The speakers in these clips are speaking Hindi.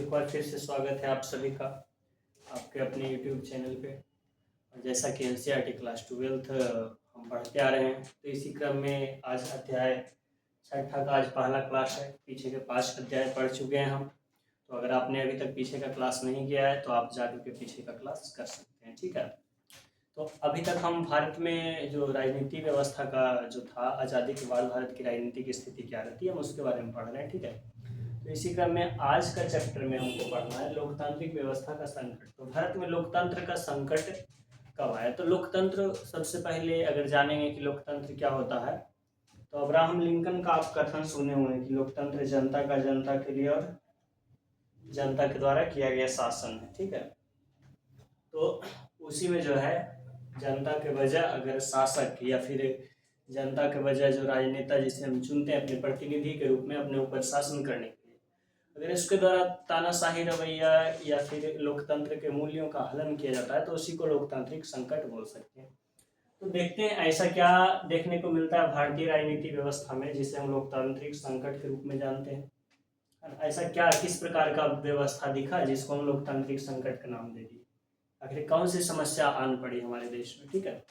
एक बार फिर से स्वागत है आप सभी का आपके अपने YouTube चैनल पे। और जैसा कि एनसीईआरटी क्लास 12th हम पढ़ते आ रहे हैं, तो इसी क्रम में आज अध्याय छठा का आज पहला क्लास है। पीछे के 5 अध्याय पढ़ चुके हैं हम। तो अगर आपने अभी तक पीछे का क्लास नहीं किया है तो आप जाकर के पीछे का क्लास कर सकते हैं, ठीक है। तो अभी तक हम भारत में जो राजनीति व्यवस्था का जो था, आज़ादी के बाद भारत की राजनीतिक स्थिति क्या रहती है, हम उसके बारे में पढ़ रहे हैं, ठीक है। तो इसी क्रम में आज का चैप्टर में हमको पढ़ना है लोकतांत्रिक व्यवस्था का संकट। तो भारत में लोकतंत्र का संकट कब आया? तो लोकतंत्र सबसे पहले अगर जानेंगे कि लोकतंत्र क्या होता है, तो अब्राहम लिंकन का आप कथन सुने हुए हैं कि लोकतंत्र जनता का जनता के लिए और जनता के द्वारा किया गया शासन है, ठीक है। तो उसी में जो है जनता के बजाय अगर शासक या फिर जनता के बजाय जो राजनेता जिसे हम चुनते हैं अपने प्रतिनिधि के रूप में अपने ऊपर शासन करने के लिए, अगर इसके द्वारा तानाशाही रवैया या फिर लोकतंत्र के मूल्यों का हनन किया जाता है तो उसी को लोकतांत्रिक संकट बोल सकते हैं। तो देखते हैं ऐसा क्या देखने को मिलता है भारतीय राजनीतिक व्यवस्था में जिसे हम लोकतांत्रिक संकट के रूप में जानते हैं। ऐसा क्या किस प्रकार का व्यवस्था दिखा जिसको हम लोकतांत्रिक संकट का नाम दे दिए? आखिर कौन सी समस्या आन पड़ी हमारे देश में, ठीक है।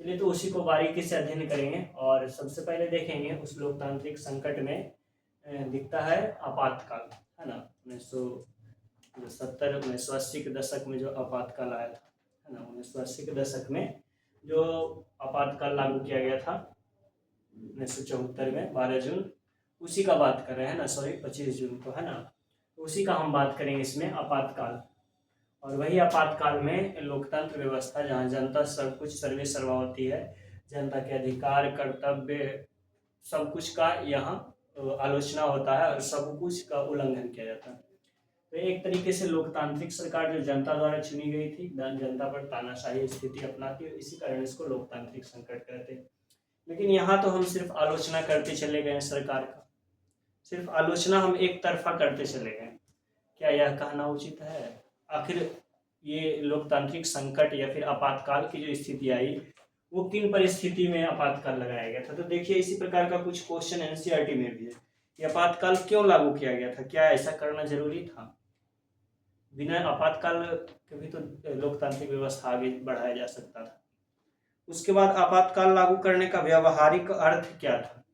चलिए तो उसी को बारीकी से अध्ययन करेंगे और सबसे पहले देखेंगे उस लोकतांत्रिक संकट में दिखता है आपातकाल, है ना। 1970-1980 के दशक में जो आपातकाल आया था, है ना। 1980 के दशक में जो आपातकाल लागू किया गया था 1974 में 12 जून, उसी का बात कर रहे हैं ना, सॉरी 25 जून को, है ना। उसी का हम बात करेंगे इसमें आपातकाल। और वही आपातकाल में लोकतंत्र व्यवस्था जहाँ जनता सब कुछ सर्वे सर्वा होती है, जनता के अधिकार कर्तव्य सब कुछ का यहाँ आलोचना होता है और सब कुछ का उल्लंघन किया जाता है। तो एक तरीके से लोकतांत्रिक सरकार जो जनता द्वारा चुनी गई थी, जनता पर तानाशाही स्थिति अपनाती है, इसी कारण इसको लोकतांत्रिक संकट कहते हैं। लेकिन यहाँ तो हम सिर्फ आलोचना करते चले गए सरकार का, सिर्फ आलोचना हम एक तरफा करते चले गए। क्या यह कहना उचित है? आखिर ये लोकतांत्रिक संकट या फिर आपातकाल की जो स्थिति आई वो किन परिस्थिति में आपातकाल लगाया गया था? तो देखिए इसी प्रकार का कुछ क्वेश्चन एनसीईआरटी में भी है कि आपातकाल क्यों लागू किया गया था, क्या ऐसा करना जरूरी था? बिना आपातकाल के भी तो लोकतांत्रिक व्यवस्था आगे बढ़ाया जा सकता था। उसके बाद आपातकाल लागू करने का व्यावहारिक अर्थ क्या था,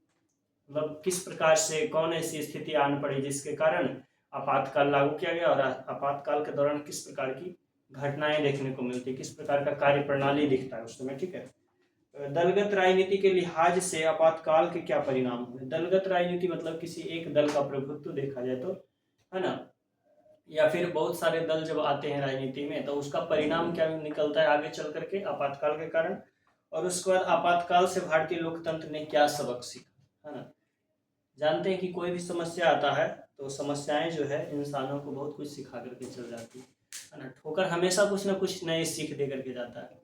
मतलब किस प्रकार से कौन ऐसी स्थिति आन पड़ी जिसके कारण आपातकाल लागू किया गया और आपातकाल के दौरान किस प्रकार की घटनाएं देखने को मिलती, किस प्रकार का कार्य प्रणाली दिखता है उस समय, ठीक है। दलगत राजनीति के लिहाज से आपातकाल के क्या परिणाम हुए? दलगत राजनीति मतलब किसी एक दल का प्रभुत्व देखा जाए तो, है ना, या फिर बहुत सारे दल जब आते हैं राजनीति में तो उसका परिणाम क्या निकलता है आगे चल करके आपातकाल के कारण। और उसके बाद आपातकाल से भारतीय लोकतंत्र ने क्या सबक सीखा, है ना। जानते हैं कि कोई भी समस्या आता है तो समस्याएं जो है इंसानों को बहुत कुछ सिखा करके चल जाती है ना। ठोकर हमेशा कुछ ना कुछ नए सीख दे करके जाता है।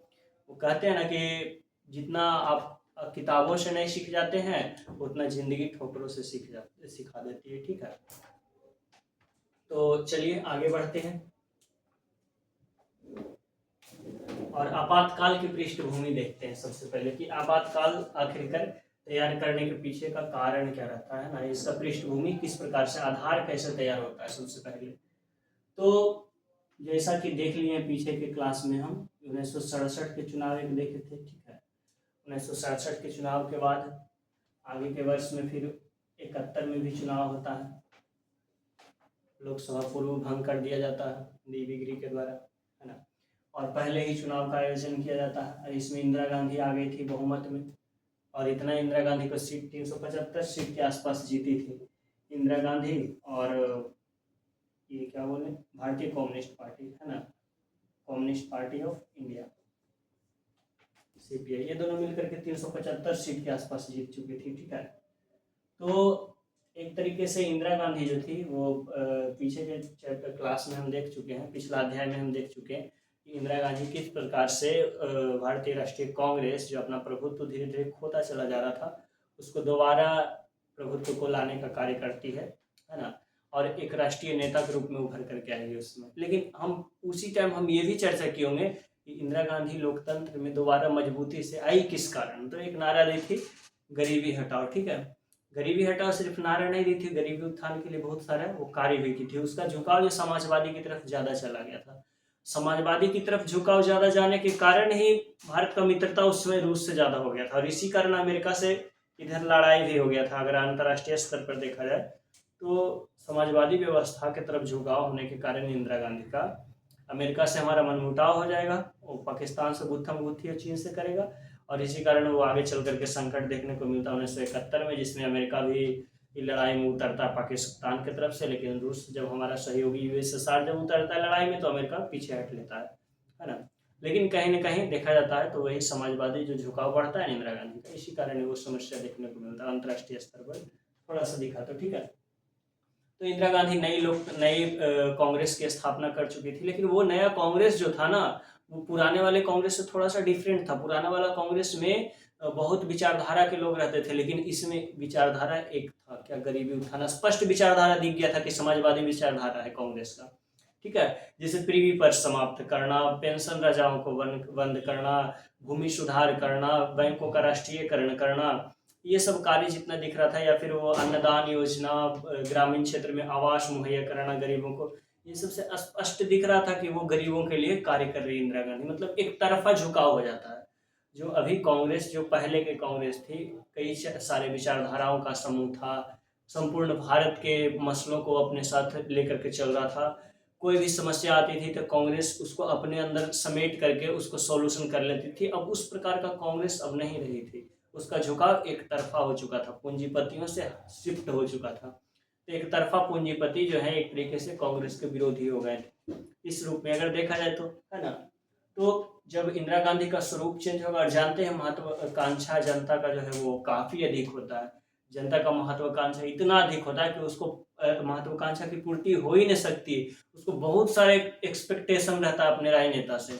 वो कहते हैं ना कि जितना आप किताबों से नहीं सीख जाते हैं उतना जिंदगी ठोकरों से सिखा देती है, ठीक है। तो चलिए आगे बढ़ते हैं और आपातकाल की पृष्ठभूमि देखते हैं सबसे पहले कि आपातकाल आखिरकार तैयार करने के पीछे का कारण क्या रहता है ना, इसका पृष्ठभूमि किस प्रकार से, आधार कैसे तैयार होता है सबसे पहले। तो जैसा कि देख लिए पीछे के क्लास में हम 1967 के चुनाव एक देखे थे, ठीक है। 1967 के चुनाव के बाद आगे के वर्ष में फिर 71 में भी चुनाव होता है, लोकसभा पूर्व भंग कर दिया जाता है डी के द्वारा, है ना। और पहले ही चुनाव का आयोजन किया जाता है और इसमें इंदिरा गांधी आ गई थी बहुमत में, और इतना इंदिरा गांधी को सीट 375 सीट के आसपास जीती थी इंदिरा गांधी और ये क्या बोले भारतीय कम्युनिस्ट पार्टी, है ना, communist party of India CPI, ये दोनों मिलकर के 375 सीट के आसपास जीत चुकी थी, ठीक है। तो एक तरीके से इंदिरा गांधी जो थी वो पीछे के चैप्टर क्लास में हम देख चुके हैं, पिछला अध्याय में हम देख चुके हैं कि इंदिरा गांधी किस प्रकार से भारतीय राष्ट्रीय कांग्रेस जो अपना प्रभुत्व धीरे धीरे खोता चला जा रहा था उसको दोबारा प्रभुत्व को लाने का कार्य करती है ना, और एक राष्ट्रीय नेता के रूप में उभर करके आएंगे उसमें। लेकिन हम उसी टाइम हम ये भी चर्चा किए होंगे कि इंदिरा गांधी लोकतंत्र में दोबारा मजबूती से आई किस कारण। तो एक नारा दी थी गरीबी हटाओ, ठीक है। गरीबी हटाओ सिर्फ नारा नहीं दी थी, गरीबी उत्थान के लिए बहुत सारा वो कार्य भी की थी। उसका झुकाव जो समाजवादी की तरफ ज़्यादा चला गया था। समाजवादी की तरफ झुकाव ज़्यादा जाने के कारण ही भारत का मित्रता उस समय रूस से ज़्यादा हो गया था, और इसी कारण अमेरिका से इधर लड़ाई भी हो गया था। अगर अंतर्राष्ट्रीय स्तर पर देखा जाए तो समाजवादी व्यवस्था की तरफ झुकाव होने के कारण इंदिरा गांधी का अमेरिका से हमारा मनमुटाव हो जाएगा, वो पाकिस्तान से गुत्थम गुत्थी चीन से करेगा, और इसी कारण वो आगे चल करके संकट देखने को मिलता है 1971 में, जिसमें अमेरिका भी लड़ाई में उतरता है पाकिस्तान की तरफ से। लेकिन रूस जब हमारा सहयोगी यूएसएसआर जब उतरता है लड़ाई में तो अमेरिका पीछे हट लेता है ना। लेकिन कहीं ना कहीं देखा जाता है तो वही समाजवादी जो झुकाव बढ़ता है इंदिरा गांधी का, इसी कारण वो समस्या देखने को मिलता है अंतर्राष्ट्रीय स्तर पर थोड़ा सा दिखा। तो ठीक है, तो इंदिरा गांधी नई कांग्रेस की स्थापना कर चुकी थी, लेकिन वो नया कांग्रेस जो था ना, वो पुराने वाले कांग्रेस से थोड़ा सा डिफरेंट था। पुराना वाला कांग्रेस में बहुत विचारधारा के लोग रहते थे, लेकिन इसमें विचारधारा एक था क्या, गरीबी उत्थान, स्पष्ट विचारधारा दिख गया था कि समाजवादी विचारधारा है कांग्रेस का। ठीक है, जैसे प्रीवी पर समाप्त करना, पेंशन राजाओं को बंद करना, भूमि सुधार करना, बैंकों का राष्ट्रीयकरण करना, ये सब कार्य जितना दिख रहा था, या फिर वो अन्नदान योजना, ग्रामीण क्षेत्र में आवास मुहैया कराना गरीबों को, ये सबसे स्पष्ट दिख रहा था कि वो गरीबों के लिए कार्य कर रही है इंदिरा गांधी। मतलब एक तरफा झुकाव हो जाता है। जो अभी कांग्रेस, जो पहले के कांग्रेस थी, कई सारे विचारधाराओं का समूह था, संपूर्ण भारत के मसलों को अपने साथ लेकर के चल रहा था। कोई भी समस्या आती थी तो कांग्रेस उसको अपने अंदर समेट करके उसको सॉल्यूशन कर लेती थी। अब उस प्रकार का कांग्रेस अब नहीं रही थी, उसका झुकाव एक तरफा हो चुका था, पूंजीपतियों से शिफ्ट हो चुका था। तो एक तरफा पूंजीपति जो है एक तरीके से कांग्रेस के विरोधी हो गए थे इस रूप में, अगर देखा जाए तो, है ना। तो जब इंदिरा गांधी का स्वरूप चेंज होगा, और जानते हैं महत्वाकांक्षा जनता का जो है वो काफी अधिक होता है। जनता का महत्वाकांक्षा इतना अधिक होता है कि उसको महत्वाकांक्षा की पूर्ति हो ही नहीं सकती, उसको बहुत सारे एक्सपेक्टेशन रहता है अपने राजनेता से।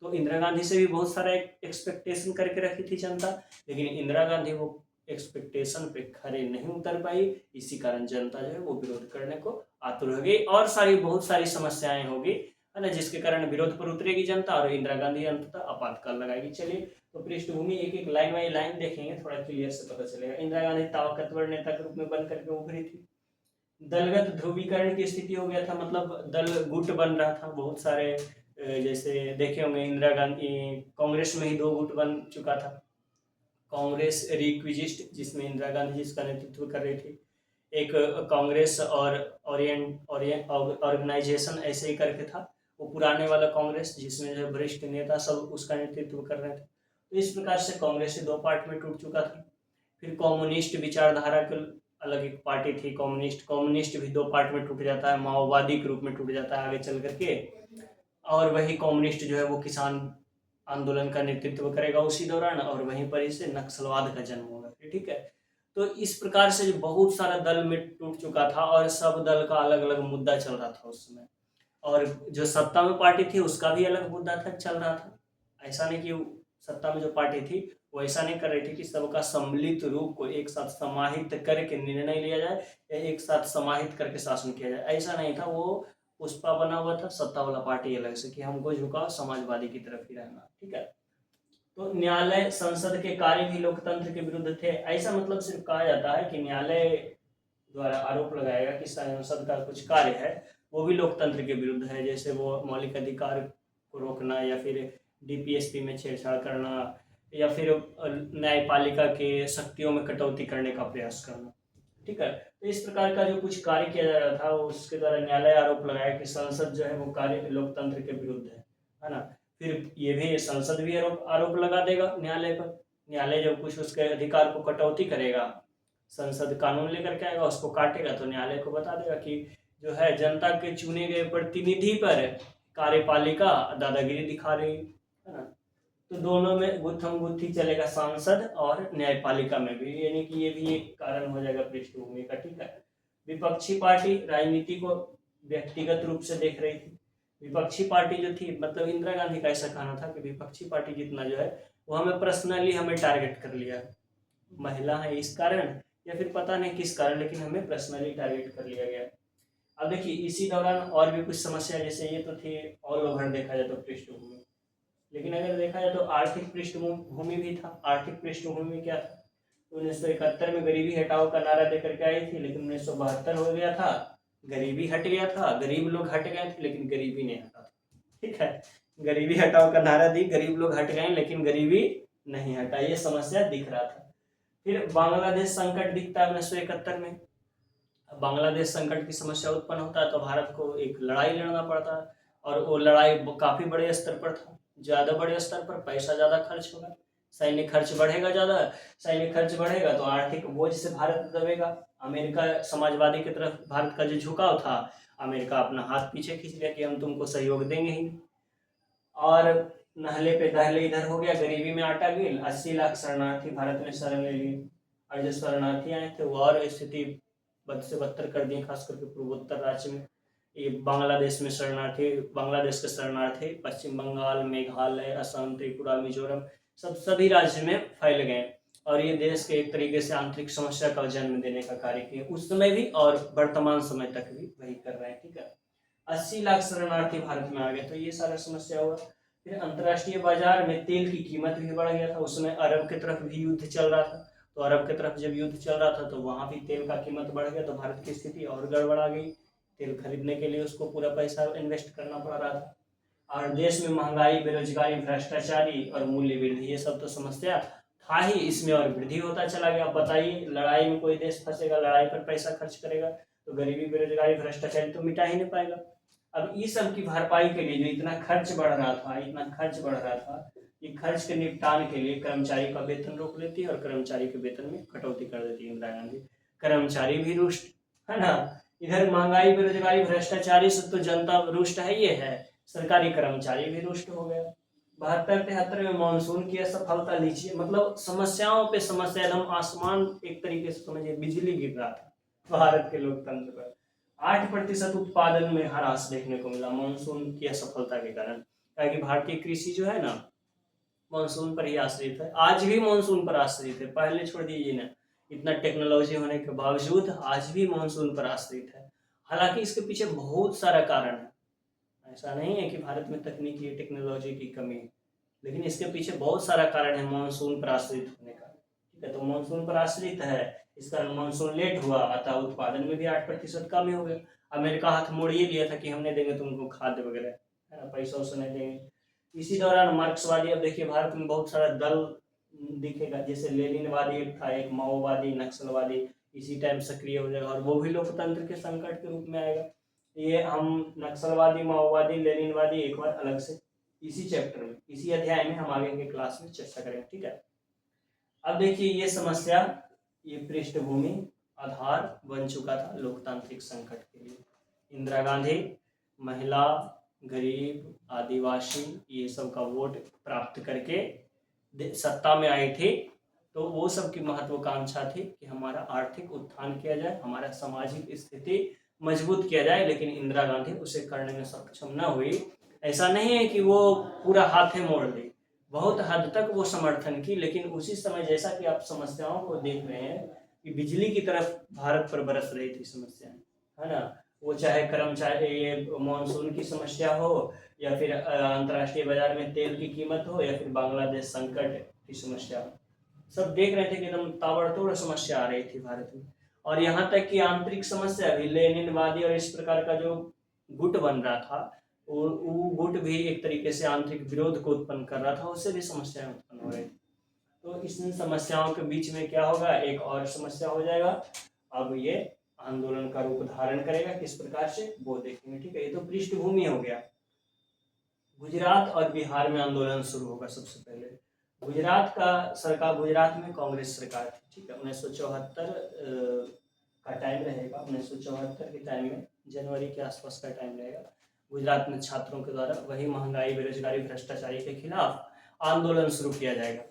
तो इंदिरा गांधी से भी बहुत सारा एक्सपेक्टेशन करके रखी थी जनता, लेकिन इंदिरा गांधी वो एक्सपेक्टेशन पे खरे नहीं उतर पाई। इसी कारण जनता जो है वो विरोध करने को आतुर हो गई, और बहुत सारी समस्याएं होगी, है ना, जिसके कारण विरोध पर उतरेगी जनता, और इंदिरा गांधी अंततः आपातकाल लगाएगी। चलिए, तो पृष्ठभूमि एक एक लाइन बाई लाइन देखेंगे, थोड़ा क्लियर से पता चलेगा। इंदिरा गांधी ताकतवर नेता के रूप में बन करके उभरी थी। दलगत ध्रुवीकरण की स्थिति हो गया था, मतलब दल गुट बन रहा था बहुत सारे। जैसे देखे होंगे इंदिरा गांधी कांग्रेस में ही दो गुट बन चुका था। कांग्रेस रिक्विजिस्ट, जिसमें इंदिरा गांधी जिसका नेतृत्व कर रही थी, एक कांग्रेस और ऑर्गेनाइजेशन ऐसे ही करके था, वो पुराने वाला कांग्रेस जिसमें जो वरिष्ठ नेता सब उसका नेतृत्व कर रहे थे। तो इस प्रकार से कांग्रेस दो पार्ट में टूट चुका था। फिर कम्युनिस्ट विचारधारा के अलग एक पार्टी थी, कम्युनिस्ट भी दो पार्ट में टूट जाता है, माओवादी के रूप में टूट जाता है आगे चल करके। और वही कम्युनिस्ट जो है वो किसान आंदोलन का नेतृत्व करेगा उसी दौरान, और वहीं पर इसे नक्सलवाद का जन्म होगा। ठीक है, तो इस प्रकार से जो बहुत सारा दल में टूट चुका था, और सब दल का अलग अलग मुद्दा चल रहा था उस समय, और जो सत्ता में पार्टी थी उसका भी अलग मुद्दा था, चल रहा था। ऐसा नहीं कि सत्ता में जो पार्टी थी वो ऐसा नहीं कर रही थी कि सबका सम्मिलित रूप को एक साथ समाहित करके निर्णय लिया जाए, या एक साथ समाहित करके शासन किया जाए, ऐसा नहीं था। वो पुष्पा बना हुआ था, सत्ता वाला पार्टी अलग से, कि हमको झुकाव समाजवादी की तरफ ही रहना। ठीक है, तो न्यायालय संसद के कार्य भी लोकतंत्र के विरुद्ध थे। ऐसा मतलब सिर्फ कहा जाता है कि न्यायालय द्वारा आरोप लगाएगा कि संसद का कुछ कार्य है वो भी लोकतंत्र के विरुद्ध है, जैसे वो मौलिक अधिकार को रोकना, या फिर डीपीएसपी में छेड़छाड़ करना, या फिर न्यायपालिका के शक्तियों में कटौती करने का प्रयास करना। ठीक है, तो इस प्रकार का जो कुछ कार्य किया जा रहा था, उसके द्वारा न्यायालय आरोप लगाया कि संसद जो है वो कार्य लोकतंत्र के विरुद्ध है ना। फिर ये भी संसद भी आरोप लगा देगा न्यायालय पर। न्यायालय जब कुछ उसके अधिकार को कटौती करेगा, संसद कानून लेकर के आएगा, उसको काटेगा, तो न्यायालय को बता देगा कि जो है जनता के चुने गए प्रतिनिधि पर कार्यपालिका दादागिरी दिखा रही है ना। तो दोनों में गुत्थम गुत्थी चलेगा, सांसद और न्यायपालिका में भी, यानी कि ये भी एक कारण हो जाएगा पृष्ठभूमि का। ठीक है, विपक्षी पार्टी राजनीति को व्यक्तिगत रूप से देख रही थी। विपक्षी पार्टी जो थी, मतलब इंदिरा गांधी का ऐसा कहना था कि विपक्षी पार्टी जितना जो है वो हमें पर्सनली हमें टारगेट कर लिया, महिला है इस कारण, या फिर पता नहीं किस कारण, लेकिन हमें पर्सनली टारगेट कर लिया गया। अब देखिए, इसी दौरान और भी कुछ समस्या, जैसे ये तो थी ऑल ओवर देखा जाए तो पृष्ठभूमि, लेकिन अगर देखा जाए तो आर्थिक पृष्ठभूमि भी था। आर्थिक पृष्ठभूमि क्या था, 1971 में गरीबी हटाओ का नारा देकर के आई थी, लेकिन 1972 हो गया था, गरीबी हट गया था, गरीब लोग हट गए थे, लेकिन गरीबी नहीं हटा। ठीक है, गरीबी हटाओ का नारा दी, गरीब लोग हट गए लेकिन गरीबी नहीं हटा, ये समस्या दिख रहा था। फिर बांग्लादेश संकट दिखता है 1971 में। बांग्लादेश संकट की समस्या उत्पन्न होता है तो भारत को एक लड़ाई लड़ना पड़ता है, और वो लड़ाई काफी बड़े स्तर पर था, ज्यादा बड़े स्तर पर, पैसा ज्यादा खर्च होगा, सैन्य खर्च बढ़ेगा, ज्यादा सैन्य खर्च बढ़ेगा तो आर्थिक बोझ से भारत दबेगा। अमेरिका समाजवादी की तरफ भारत का जो झुकाव था, अमेरिका अपना हाथ पीछे खींच लिया कि हम तुमको सहयोग देंगे ही नहीं। और नहले पे दहले इधर हो गया, गरीबी में आटा गिल, 80 लाख शरणार्थी भारत में शरण ले लिए, और जो शरणार्थी आए थे वो और स्थिति बद से बदतर कर दिए, खास करके पूर्वोत्तर राज्य में। ये बांग्लादेश में शरणार्थी, बांग्लादेश के शरणार्थी पश्चिम बंगाल, मेघालय, असम, त्रिपुरा, मिजोरम, सभी राज्य में फैल गए, और ये देश के एक तरीके से आंतरिक समस्या का जन्म देने का कार्य किए, उस समय भी और वर्तमान समय तक भी वही कर रहे हैं। ठीक है, 80 लाख शरणार्थी भारत में आ गए, तो ये सारा समस्या हुआ। फिर अंतर्राष्ट्रीय बाजार में तेल की कीमत भी बढ़ गया था, उस समय अरब की तरफ भी युद्ध चल रहा था, तो अरब की तरफ जब युद्ध चल रहा था तो वहां भी तेल का कीमत बढ़ गया, तो भारत की स्थिति और गड़बड़ा गई। तेल खरीदने के लिए उसको पूरा पैसा इन्वेस्ट करना पड़ रहा था, और देश में महंगाई, बेरोजगारी, भ्रष्टाचारी और मूल्य वृद्धि, ये सब तो समस्या था ही, इसमें और वृद्धि होता चला गया। अब बताइए, लड़ाई में कोई देश फंसेगा, लड़ाई पर पैसा खर्च करेगा तो गरीबी, बेरोजगारी, भ्रष्टाचारी तो मिटा ही नहीं पाएगा। अब इस सब की भरपाई के लिए जो इतना खर्च बढ़ रहा था, ये खर्च के निपटान के लिए कर्मचारी का वेतन रोक लेती है, और कर्मचारी के वेतन में कटौती कर देती है इंदिरा गांधी। कर्मचारी भी रुष्ट है ना, इधर महंगाई, बेरोजगारी, भ्रष्टाचारी से तो जनता रुष्ट है, ये है, सरकारी कर्मचारी भी रुष्ट हो गया। 72-73 में मानसून की असफलता लीजिए, मतलब समस्याओं पे समस्या, एकदम आसमान एक तरीके से समझिए बिजली गिर रहा था भारत के लोकतंत्र पर। 8% उत्पादन में ह्रास देखने को मिला मानसून की असफलता के कारण, ताकि भारतीय कृषि जो है ना मानसून पर ही आश्रित है, आज भी मानसून पर आश्रित है, पहले छोड़ दीजिए ना, इतना टेक्नोलॉजी होने के बावजूद आज भी मानसून पर आश्रित है। हालांकि इसके पीछे बहुत सारा कारण है, ऐसा नहीं है कि भारत में तकनीकी टेक्नोलॉजी की कमी है, लेकिन इसके पीछे बहुत सारा कारण है मानसून पर आश्रित होने का। ठीक है, तो मानसून पर आश्रित है, इस कारण मानसून लेट हुआ, अतः उत्पादन में भी 8% कमी हो गया। अमेरिका हाथ मोड़ ये लिया था कि हम नहीं देंगे तुमको खाद्य वगैरह, है ना, पैसा उसे नहीं देंगे। इसी दौरान मार्क्सवादी, अब देखिए भारत में बहुत सारा दल दिखेगा, जैसे लेनिनवादी एक था, एक माओवादी, नक्सलवादी, इसी टाइम सक्रिय हो जाएगा, और वो भी लोकतंत्र के संकट के रूप में आएगा। ये हम नक्सलवादी, माओवादी, लेनिनवादी एक बार अलग से इसी चैप्टर में, इसी अध्याय में हम आगे के क्लास में चर्चा करेंगे। ठीक है, अब देखिए ये समस्या, ये पृष्ठभूमि, आधार बन चुका था लोकतांत्रिक संकट के लिए। इंदिरा गांधी महिला, गरीब, आदिवासी, ये सब का वोट प्राप्त करके सत्ता में आई थी, तो वो सब की महत्वाकांक्षा थी कि हमारा आर्थिक उत्थान किया जाए, हमारा सामाजिक स्थिति मजबूत किया जाए, लेकिन इंदिरा गांधी उसे करने में सक्षम न हुई। ऐसा नहीं है कि वो पूरा हाथ मोड़ दी, बहुत हद तक वो समर्थन की, लेकिन उसी समय जैसा कि आप समस्याओं को देख रहे हैं कि बिजली की तरफ भारत पर बरस रही थी समस्याएं, है ना, वो चाहे कर्मचारी, ये मानसून की समस्या हो, या फिर अंतर्राष्ट्रीय बाजार में तेल की कीमत हो, या फिर बांग्लादेश संकट की समस्या हो, सब देख रहे थे कि एकदम ताबड़तोड़ समस्या आ रही थी भारत में। और यहाँ तक कि आंतरिक समस्या भी, लेनिनवादी और इस प्रकार का जो गुट बन रहा था, वो गुट भी एक तरीके से आंतरिक विरोध को उत्पन्न कर रहा था, उससे भी समस्याएं उत्पन्न हो रही थी। तो इन समस्याओं के बीच में क्या होगा, एक और समस्या हो जाएगा, अब ये आंदोलन का रूप धारण करेगा, किस प्रकार से वो देखेंगे। ठीक है, ये तो पृष्ठभूमि हो गया। गुजरात और बिहार में आंदोलन शुरू होगा सबसे पहले। गुजरात का सरकार, गुजरात में कांग्रेस सरकार थी, ठीक है, 1974 का टाइम रहेगा, 1974 के टाइम में जनवरी के आसपास का टाइम रहेगा। गुजरात में छात्रों के द्वारा वही महंगाई, बेरोजगारी, भ्रष्टाचारी के खिलाफ आंदोलन शुरू किया जाएगा।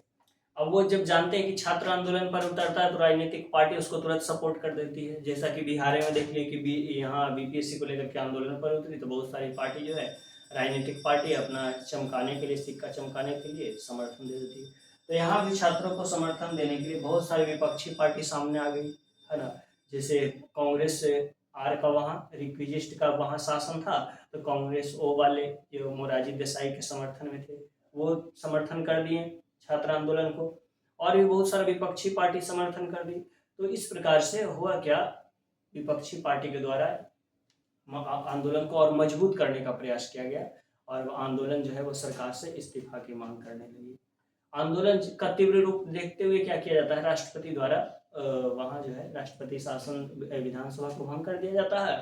अब वो जब जानते हैं कि छात्र आंदोलन पर उतरता है तो राजनीतिक पार्टी उसको तुरंत सपोर्ट कर देती है, जैसा कि बिहार में देख लिया कि यहाँ बीपीएससी को लेकर के आंदोलन पर उतरी, तो बहुत सारी पार्टी जो है, राजनीतिक पार्टी अपना चमकाने के लिए, सिक्का चमकाने के लिए समर्थन दे देती है। तो यहाँ भी छात्रों को समर्थन देने के लिए बहुत सारी विपक्षी पार्टी सामने आ गई, है ना, जैसे कांग्रेस आर का वहाँ रिक्विजिस्ट का वहाँ शासन था, तो कांग्रेस ओ वाले जो मोरारजी देसाई के समर्थन में थे, वो समर्थन कर दिए छात्र आंदोलन को। और भी बहुत सारा विपक्षी पार्टी समर्थन कर दी। तो इस प्रकार से हुआ क्या, विपक्षी पार्टी के द्वारा आंदोलन को और मजबूत करने का प्रयास किया गया और आंदोलन जो है वो सरकार से इस्तीफा की मांग करने लगी। आंदोलन का तीव्र रूप देखते हुए क्या किया जाता है, राष्ट्रपति द्वारा वहाँ जो है राष्ट्रपति शासन, विधानसभा को भंग कर दिया जाता है,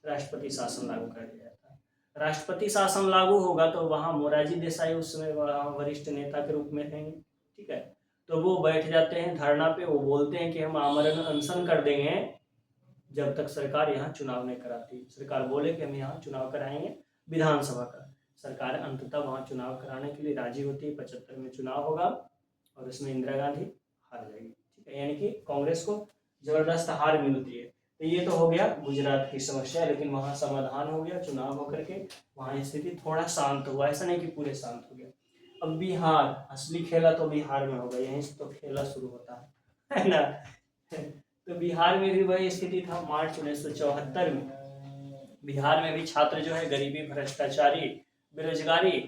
राष्ट्रपति शासन लागू कर दिया जाता है। राष्ट्रपति शासन लागू होगा तो वहाँ मोरारजी देसाई उस समय वरिष्ठ नेता के रूप में रहेंगे, ठीक है। तो वो बैठ जाते हैं धरना पे, वो बोलते हैं कि हम आमरण अनशन कर देंगे जब तक सरकार यहाँ चुनाव नहीं कराती। सरकार बोले कि हम यहाँ चुनाव कराएंगे विधानसभा का, सरकार अंततः वहाँ चुनाव कराने के लिए राजी होती है। 75 में चुनाव होगा और उसमें इंदिरा गांधी हार जाएगी, ठीक है, यानी कि कांग्रेस को जबरदस्त हार मिलती है। तो ये तो हो गया गुजरात की समस्या, लेकिन वहाँ समाधान हो गया चुनाव होकर के, वहाँ स्थिति थोड़ा शांत हुआ, ऐसा नहीं कि पूरे शांत हो गया। अब बिहार, असली खेला तो बिहार में होगा, यहीं से तो खेला शुरू होता है ना। तो बिहार में भी वही स्थिति था। मार्च 1974 में बिहार में भी छात्र जो है गरीबी, भ्रष्टाचारी, बेरोजगारी,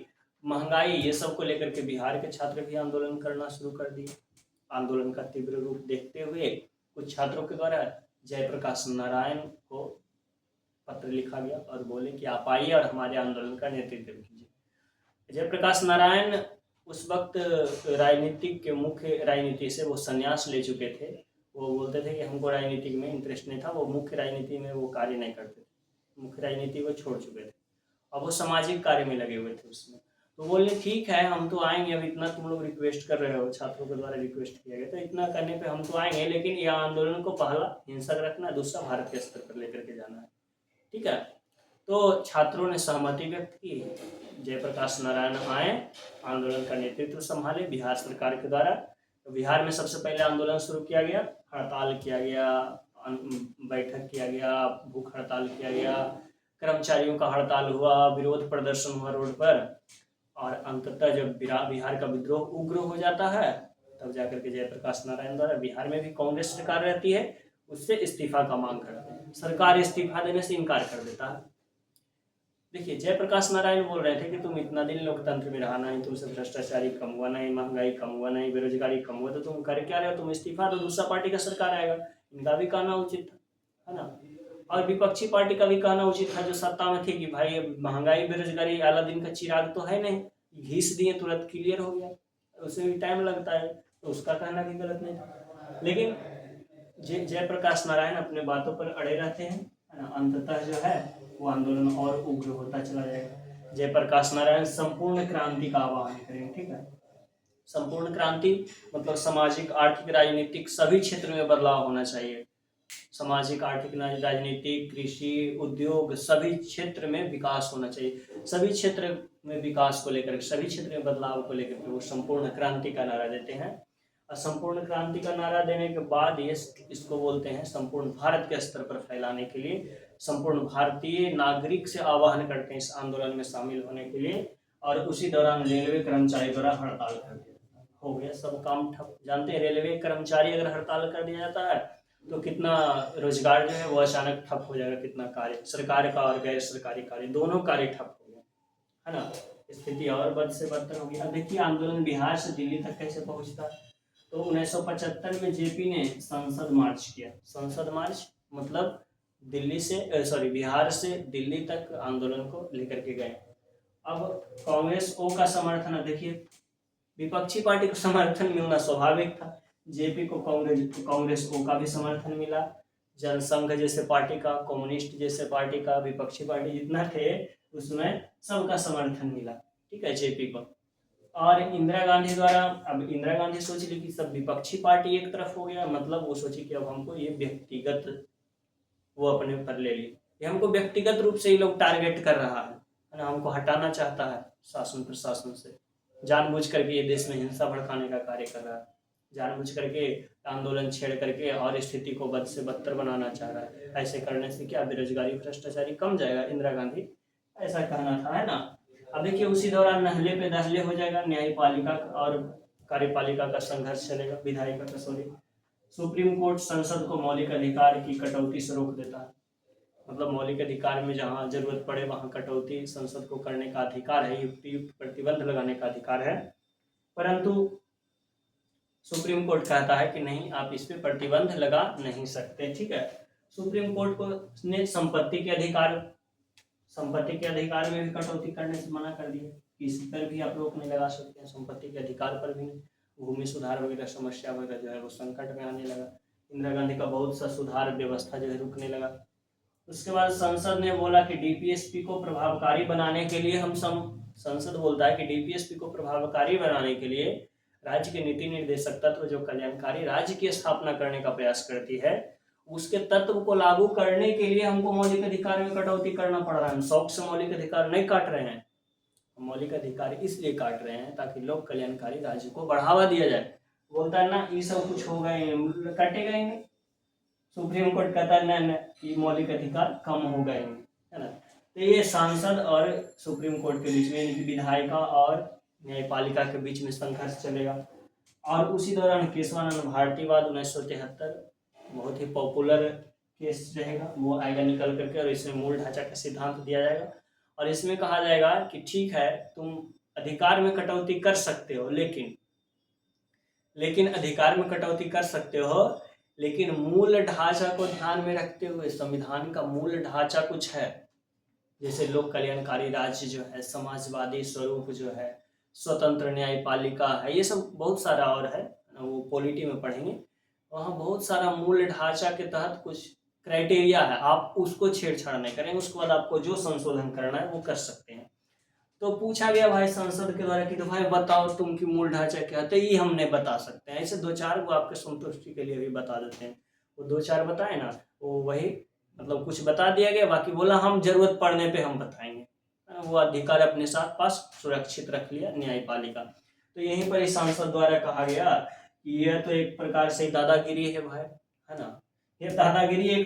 महंगाई, ये सब को लेकर के बिहार के छात्र भी आंदोलन करना शुरू कर दिए। आंदोलन का तीव्र रूप देखते हुए कुछ छात्रों के द्वारा जयप्रकाश नारायण को पत्र लिखा गया और बोले कि आप आइए और हमारे आंदोलन का नेतृत्व कीजिए। जयप्रकाश नारायण उस वक्त मुख्य राजनीति से वो संन्यास ले चुके थे। वो बोलते थे कि हमको राजनीति में इंटरेस्ट नहीं था, वो मुख्य राजनीति में वो कार्य नहीं करते थे, मुख्य राजनीति वो छोड़ चुके थे, अब वो सामाजिक कार्य में लगे हुए थे उसमें। तो बोले ठीक है हम तो आएंगे, अब इतना तुम लोग रिक्वेस्ट कर रहे हो, छात्रों के द्वारा रिक्वेस्ट किया गया, तो इतना करने पे हम तो आएंगे, लेकिन यह आंदोलन को पहला हिंसक रखना, दूसरा भारत के स्तर पर लेकर के जाना है, ठीक है। तो छात्रों ने सहमति व्यक्त की, जयप्रकाश नारायण आए, आंदोलन का नेतृत्व संभाले बिहार सरकार के द्वारा। तो बिहार में सबसे पहले आंदोलन शुरू किया गया, हड़ताल किया गया, बैठक किया गया, भूख हड़ताल किया गया, कर्मचारियों का हड़ताल हुआ, विरोध प्रदर्शन हुआ रोड पर, और अंततः जब बिहार का विद्रोह उग्र हो जाता है तब जाकर के जयप्रकाश नारायण द्वारा, बिहार में भी कांग्रेस सरकार रहती है, उससे इस्तीफा का मांग करते हैं। सरकार इस्तीफा देने से इनकार कर देता है। देखिए जयप्रकाश नारायण बोल रहे थे कि तुम इतना दिन लोकतंत्र में रहा नहीं, तुमसे भ्रष्टाचारी कम हुआ नहीं, महंगाई कम हुआ नहीं, बेरोजगारी कम हुआ, तो तुम कर क्या रहे हो, तुम इस्तीफा दो, दूसरा पार्टी का सरकार आएगा। इनका भी कहना उचित था, है ना। और विपक्षी पार्टी का भी कहना उचित था जो सत्ता में थी कि भाई महंगाई बेरोजगारी आला दिन का चिराग तो है नहीं, घीस दिए तुरंत क्लियर हो गया, उसमें भी टाइम लगता है, तो उसका कहना भी गलत नहीं था। लेकिन जयप्रकाश नारायण अपने बातों पर अड़े रहते हैं, है ना। अंततः जो है वो आंदोलन और उग्र होता चला जाएगा। जयप्रकाश नारायण संपूर्ण क्रांति का आह्वान करेंगे, ठीक है। संपूर्ण क्रांति मतलब सामाजिक, आर्थिक, राजनीतिक सभी क्षेत्र में बदलाव होना चाहिए। सामाजिक, आर्थिक, राजनीतिक, कृषि, उद्योग सभी क्षेत्र में विकास होना चाहिए। सभी क्षेत्र में विकास को लेकर, सभी क्षेत्र में बदलाव को लेकर वो संपूर्ण क्रांति का नारा देते हैं। और संपूर्ण क्रांति का नारा देने के बाद ये इसको बोलते हैं संपूर्ण भारत के स्तर पर फैलाने के लिए संपूर्ण भारतीय नागरिक से आह्वान करते हैं इस आंदोलन में शामिल होने के लिए। और उसी दौरान रेलवे कर्मचारी द्वारा हड़ताल कर दिया, हो गया सब काम ठप। जानते हैं रेलवे कर्मचारी अगर हड़ताल कर दिया जाता है तो कितना रोजगार जो है वो अचानक ठप हो जाएगा, कितना कार्य सरकार का और गैर सरकारी कार्य दोनों कार्य ठप हो गए, है ना। स्थिति और बद से बदतर हो गई। अब देखिए आंदोलन बिहार से दिल्ली तक कैसे पहुंचता है। तो 1975 में जेपी ने संसद मार्च किया। संसद मार्च मतलब दिल्ली से बिहार से दिल्ली तक आंदोलन को लेकर के गए। अब कांग्रेस ओ का समर्थन, देखिए विपक्षी पार्टी को समर्थन मिलना स्वाभाविक था, जेपी को कांग्रेस ओ का भी समर्थन मिला, जनसंघ जैसे पार्टी का, कम्युनिस्ट जैसे पार्टी का, विपक्षी पार्टी जितना थे उसमें सबका समर्थन मिला, ठीक है, जेपी को। और इंदिरा गांधी द्वारा, अब इंदिरा गांधी सोच ली कि सब विपक्षी पार्टी एक तरफ हो गया, मतलब वो सोची कि अब हमको ये व्यक्तिगत वो अपने ऊपर ले ली, ये हमको व्यक्तिगत रूप से ये लोग टारगेट कर रहा है ना, हमको हटाना चाहता है शासन प्रशासन से, जानबूझ करके ये देश में हिंसा भड़काने का कार्य कर रहा है, जानबूझ करके आंदोलन छेड़ करके और स्थिति को बद से बदतर बनाना चाह रहा है। ऐसे करने से क्या बेरोजगारी भ्रष्टाचारी कम जाएगा, इंदिरा गांधी ऐसा कहना था, है ना। अब देखिए उसी दौरान नहले पे दहले हो जाएगा, न्यायपालिका और कार्यपालिका का संघर्ष चलेगा, विधायिका का सॉरी। सुप्रीम कोर्ट संसद को मौलिक अधिकार की कटौती से रोक देता है, मतलब मौलिक अधिकार में जहाँ जरूरत पड़े वहाँ कटौती संसद को करने का अधिकार है, युक्त प्रतिबंध लगाने का अधिकार है। परंतु सुप्रीम कोर्ट कहता है कि नहीं, आप इस पे प्रतिबंध लगा नहीं सकते। ठीक है, सुप्रीम कोर्ट को ने संपत्ति के अधिकार में भी कटौती करने से मना कर दिया, किसी पर भी आप रोक नहीं लगा सकते हैं, संपत्ति के अधिकार पर भी नहीं। भूमि सुधार वगैरह समस्या वगैरह जो है वो संकट में आने लगा। इंदिरा गांधी का बहुत सा सुधार व्यवस्था जो है रुकने लगा। उसके बाद संसद ने बोला कि डीपीएसपी को प्रभावकारी बनाने के लिए संसद बोलता है कि डीपीएसपी को प्रभावकारी बनाने के लिए राज्य के नीति निर्देशक तत्व जो कल्याणकारी राज्य की स्थापना करने का प्रयास करती है, उसके तत्व को लागू करने के लिए हमको मौलिक अधिकार में कटौती करना पड़ रहा है। हम शौक से मौलिक अधिकार नहीं काट रहे हैं, मौलिक अधिकार इसलिए काट रहे हैं ताकि लोक कल्याणकारी राज्य को बढ़ावा दिया जाए। बोलता है ना, ये सब कुछ होगा ही नहीं, कटेगा ही नहीं। सुप्रीम कोर्ट कहता है ना, ये मौलिक अधिकार कम हो गए हैं, है ना। तो ये सांसद और सुप्रीम कोर्ट के बीच में, विधायिका और न्यायपालिका के बीच में संघर्ष चलेगा। और उसी दौरान केशवानंद भारतीवाद 1973 बहुत ही पॉपुलर केस रहेगा, वो आएगा निकल करके, और इसमें मूल ढांचा का सिद्धांत दिया जाएगा। और इसमें कहा जाएगा कि ठीक है, तुम अधिकार में कटौती कर सकते हो, लेकिन अधिकार में कटौती कर सकते हो, लेकिन मूल ढांचा को ध्यान में रखते हुए। संविधान का मूल ढांचा कुछ है, जैसे लोक कल्याणकारी राज्य जो है, समाजवादी स्वरूप जो है, स्वतंत्र न्यायपालिका है, ये सब बहुत सारा और है, वो पॉलिटी में पढ़ेंगे। वहाँ बहुत सारा मूल ढांचा के तहत कुछ क्राइटेरिया है, आप उसको छेड़छाड़ नहीं करेंगे। उसके बाद आपको जो संशोधन करना है वो कर सकते हैं। तो पूछा गया भाई संसद के द्वारा कि तो भाई बताओ तुम कि मूल ढांचा क्या है, तो ये हम नहीं बता सकते हैं। ऐसे 2-4 को आपके संतुष्टि के लिए भी बता देते हैं। वो 2-4 बताए ना, वो वही मतलब कुछ बता दिया गया, बाकी बोला हम जरूरत पड़ने पे हम बताएंगे। वो अधिकार अपने साथ पास सुरक्षित रख लिया न्यायपालिका। तो यहीं पर इस सांसद द्वारा कहा गया कि यह तो एक प्रकार से दादागिरी है भाई, है ना। ये दादागिरी एक